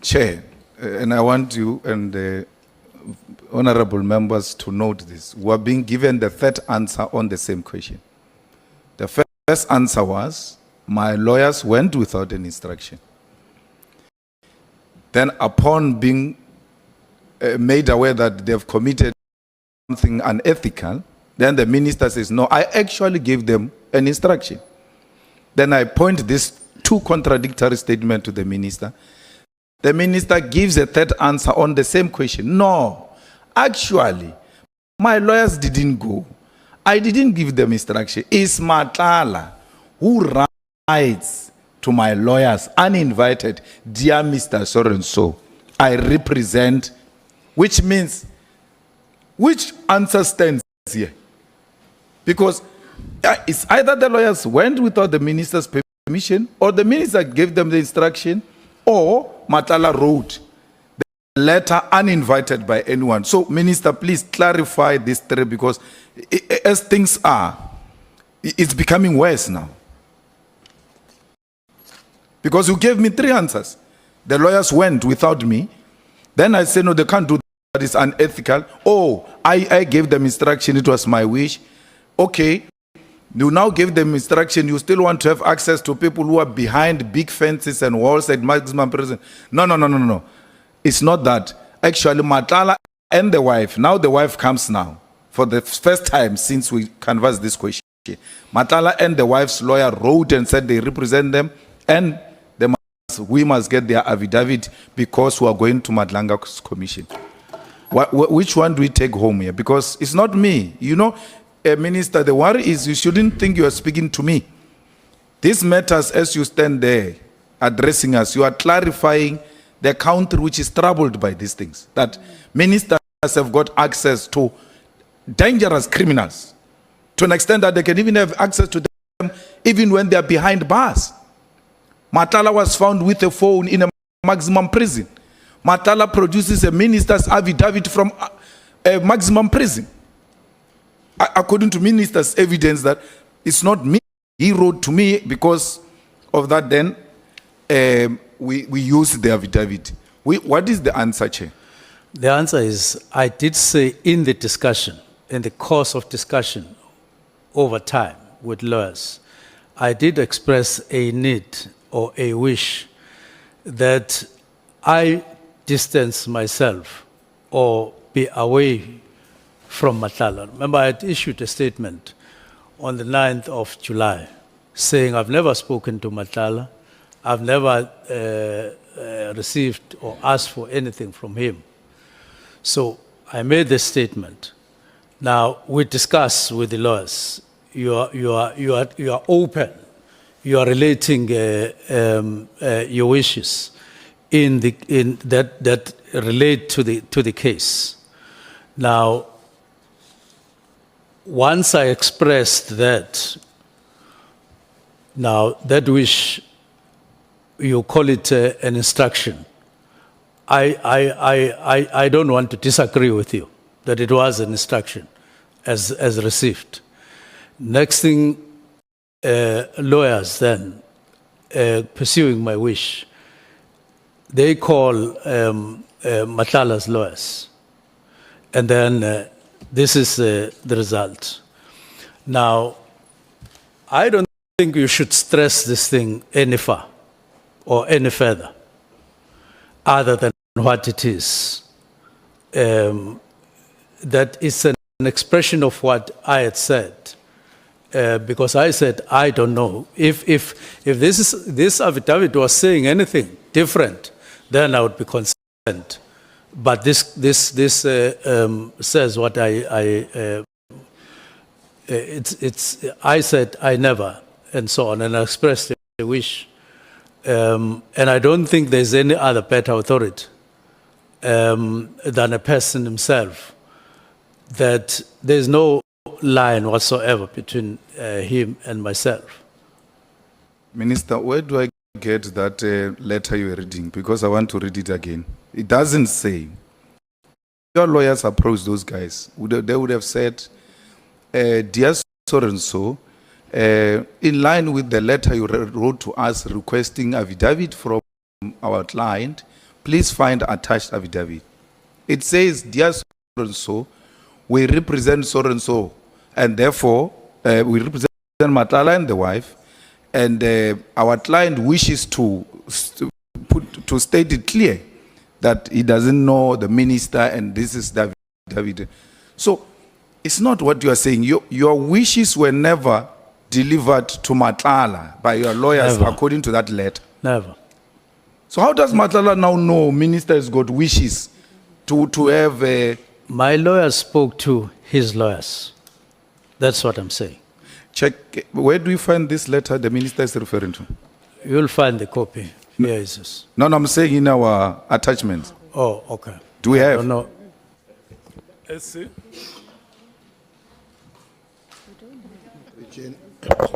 Chair, and I want you and the honorable members to note this. We are being given the third answer on the same question. The first answer was, my lawyers went without an instruction. Then upon being made aware that they've committed something unethical, then the minister says, no, I actually gave them an instruction. Then I point this two contradictory statements to the minister. The minister gives a third answer on the same question. No, actually, my lawyers didn't go. I didn't give them instruction. It's Matala who writes to my lawyers uninvited, dear Mr. So-and-so, I represent, which means, which answer stands here? Because it's either the lawyers went without the minister's permission, or the minister gave them the instruction, or Matala wrote the letter uninvited by anyone. So, Minister, please clarify this three, because as things are, it's becoming worse now. Because you gave me three answers. The lawyers went without me. Then I said, no, they can't do that. It's unethical. Oh, I gave them instruction. It was my wish. Okay. You now give them instruction. You still want to have access to people who are behind big fences and walls at maximum prison. No. It's not that. Actually, Matala and the wife, now the wife comes now, for the first time since we canvassed this question. Matala and the wife's lawyer wrote and said they represent them, and we must get their affidavit because we are going to Madlanga's commission. Which one do we take home here? Because it's not me. You know, Minister, the worry is you shouldn't think you are speaking to me. These matters, as you stand there addressing us, you are clarifying the country which is troubled by these things. That ministers have got access to dangerous criminals to an extent that they can even have access to them even when they are behind bars. Matala was found with a phone in a maximum prison. Matala produces a minister's affidavit from a maximum prison. According to minister's evidence that it's not me, he wrote to me. Because of that, then we use the affidavit. What is the answer, Chair? The answer is, I did say in the discussion, in the course of discussion over time with lawyers, I did express a need or a wish that I distance myself or be away from Matala. Remember, I had issued a statement on the 9th of July saying I've never spoken to Matala, I've never received or asked for anything from him. So I made this statement. Now, we discuss with the lawyers. You are open. You are relating your wishes that relate to the case. Now, once I expressed that, now that wish, you call it an instruction. I don't want to disagree with you that it was an instruction as received. Next thing, lawyers then, pursuing my wish, they call Matala's lawyers. And then this is the result. Now, I don't think you should stress this thing any far or any further other than what it is. That is an expression of what I had said. Because I said, I don't know. If this affidavit was saying anything different, then I would be concerned. But this says what I said I never, and so on, and I expressed a wish. And I don't think there's any other better authority than a person himself, that there's no line whatsoever between him and myself. Minister, where do I get that letter you were reading? Because I want to read it again. It doesn't say. Your lawyers approached those guys. They would have said, dear so-and-so, in line with the letter you wrote to us requesting affidavit from our client, please find attached affidavit. It says, dear so and so, we represent so and so, and therefore we represent Matlala and the wife, and our client wishes to state it clear that he doesn't know the minister and this is David. So it's not what you are saying. Your wishes were never delivered to Matlala by your lawyers. Never. According to that letter. Never. So how does Matlala now know minister has got wishes to have a... My lawyer spoke to his lawyers. That's what I'm saying. Check, where do you find this letter the minister is referring to? You'll find the copy. Where is this? No, I'm saying in our attachments. Oh, okay. Do we have? No. Let's see.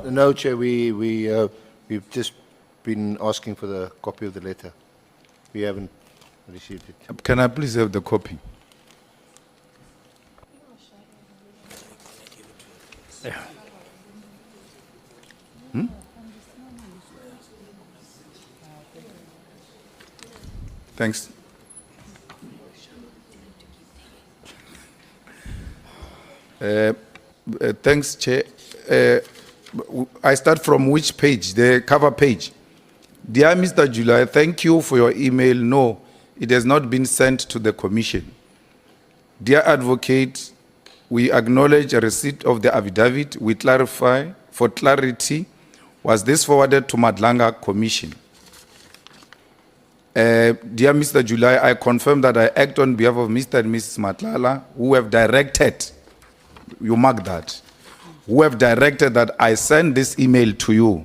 No, Chair, we've just been asking for the copy of the letter. We haven't received it. Can I please have the copy? Yeah. Thanks. Thanks, Chair. I start from which page? The cover page. Dear Mr. July, thank you for your email. No, it has not been sent to the Commission. Dear Advocate, we acknowledge a receipt of the affidavit. We clarify, for clarity, was this forwarded to Madlanga Commission? Dear Mr. July, I confirm that I act on behalf of Mr. and Mrs. Matlala, who have directed, you mark that, who have directed that I send this email to you.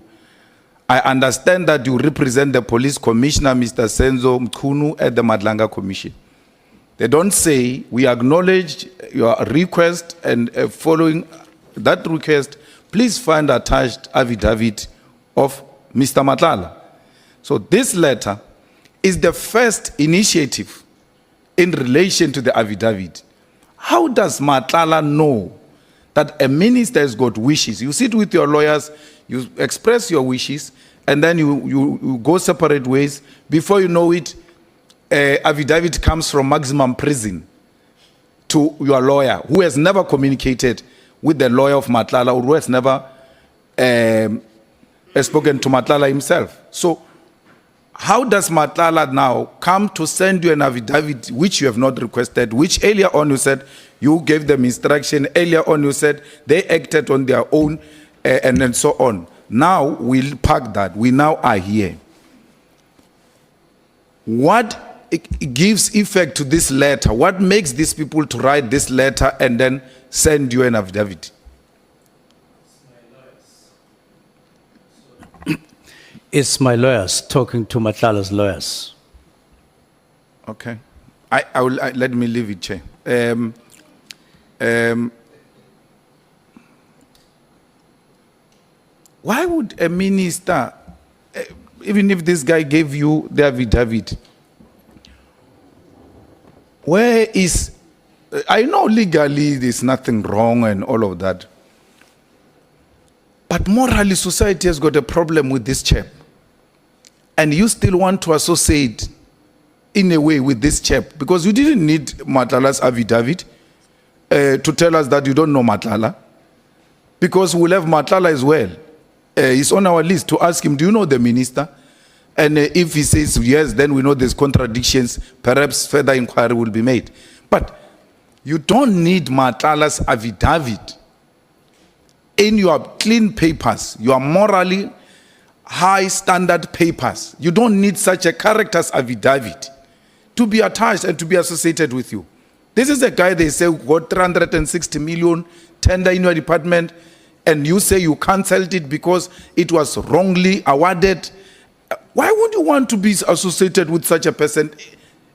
I understand that you represent the Police Commissioner, Mr. Senzo Mchunu, at the Madlanga Commission. They don't say, we acknowledge your request, and following that request, please find attached affidavit of Mr. Matlala. So this letter is the first initiative in relation to the affidavit. How does Matlala know that a minister has got wishes? You sit with your lawyers, you express your wishes, and then you go separate ways. Before you know it, affidavit comes from maximum prison to your lawyer, who has never communicated with the lawyer of Matlala, or who has never spoken to Matlala himself. So how does Matlala now come to send you an affidavit which you have not requested, which earlier on you said you gave them instruction, earlier on you said they acted on their own, and then so on. Now we'll park that. We now are here. What gives effect to this letter? What makes these people to write this letter and then send you an affidavit? It's my lawyers talking to Matlala's lawyers. Okay. Let me leave it, Chair. Why would a minister, even if this guy gave you the affidavit, where is, I know legally there's nothing wrong and all of that, but morally society has got a problem with this chap. And you still want to associate in a way with this chap, because you didn't need Matlala's affidavit to tell us that you don't know Matlala, because we'll have Matlala as well. He's on our list to ask him, do you know the minister? And if he says yes, then we know there's contradictions. Perhaps further inquiry will be made. But you don't need Matlala's affidavit in your clean papers, your morally high standard papers. You don't need such a character's affidavit to be attached and to be associated with you. This is a guy they say got 360 million tender in your department, and you say you cancelled it because it was wrongly awarded. Why would you want to be associated with such a person,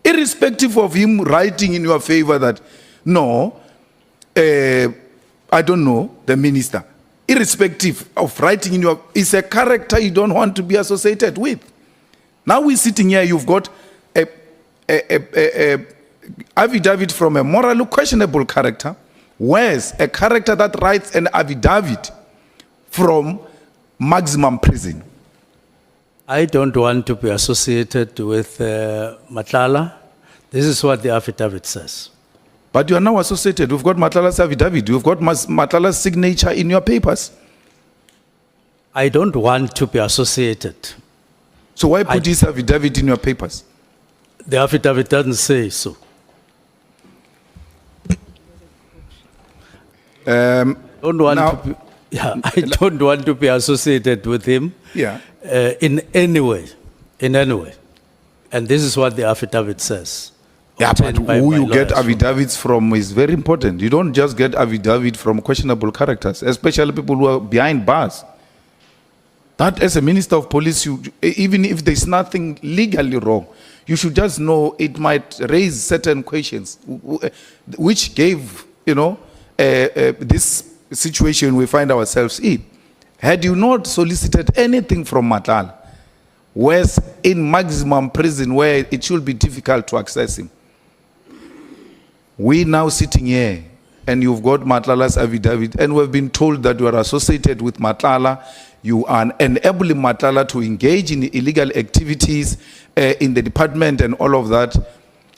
irrespective of him writing in your favor that, no, I don't know the minister? Irrespective of writing in your, it's a character you don't want to be associated with. Now we're sitting here, you've got a affidavit from a morally questionable character, whereas a character that writes an affidavit from maximum prison. I don't want to be associated with Matlala. This is what the affidavit says. But you are now associated. We've got Matlala's affidavit. You've got Matlala's signature in your papers. I don't want to be associated. So why put his affidavit in your papers? The affidavit doesn't say so. Don't want now- to be, yeah, I don't want to be associated with him Yeah. in any way, And this is what the affidavit says. Yeah, but obtained by who my you get lawyers. affidavits from is very important. You don't just get affidavit from questionable characters, especially people who are behind bars. That as a minister of police, even if there's nothing legally wrong, you should just know it might raise certain questions, which gave, this situation we find ourselves in. Had you not solicited anything from Matlala, whereas in maximum prison where it should be difficult to access him, we now sitting here and you've got Matlala's affidavit and we've been told that you are associated with Matlala, you are enabling Matlala to engage in illegal activities in the department and all of that.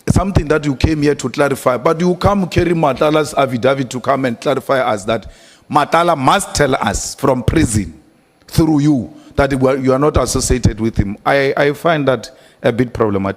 Something that you came here to clarify, but you come carry Matlala's affidavit to come and clarify us that Matlala must tell us from prison through you that you are not associated with him. I find that a bit problematic.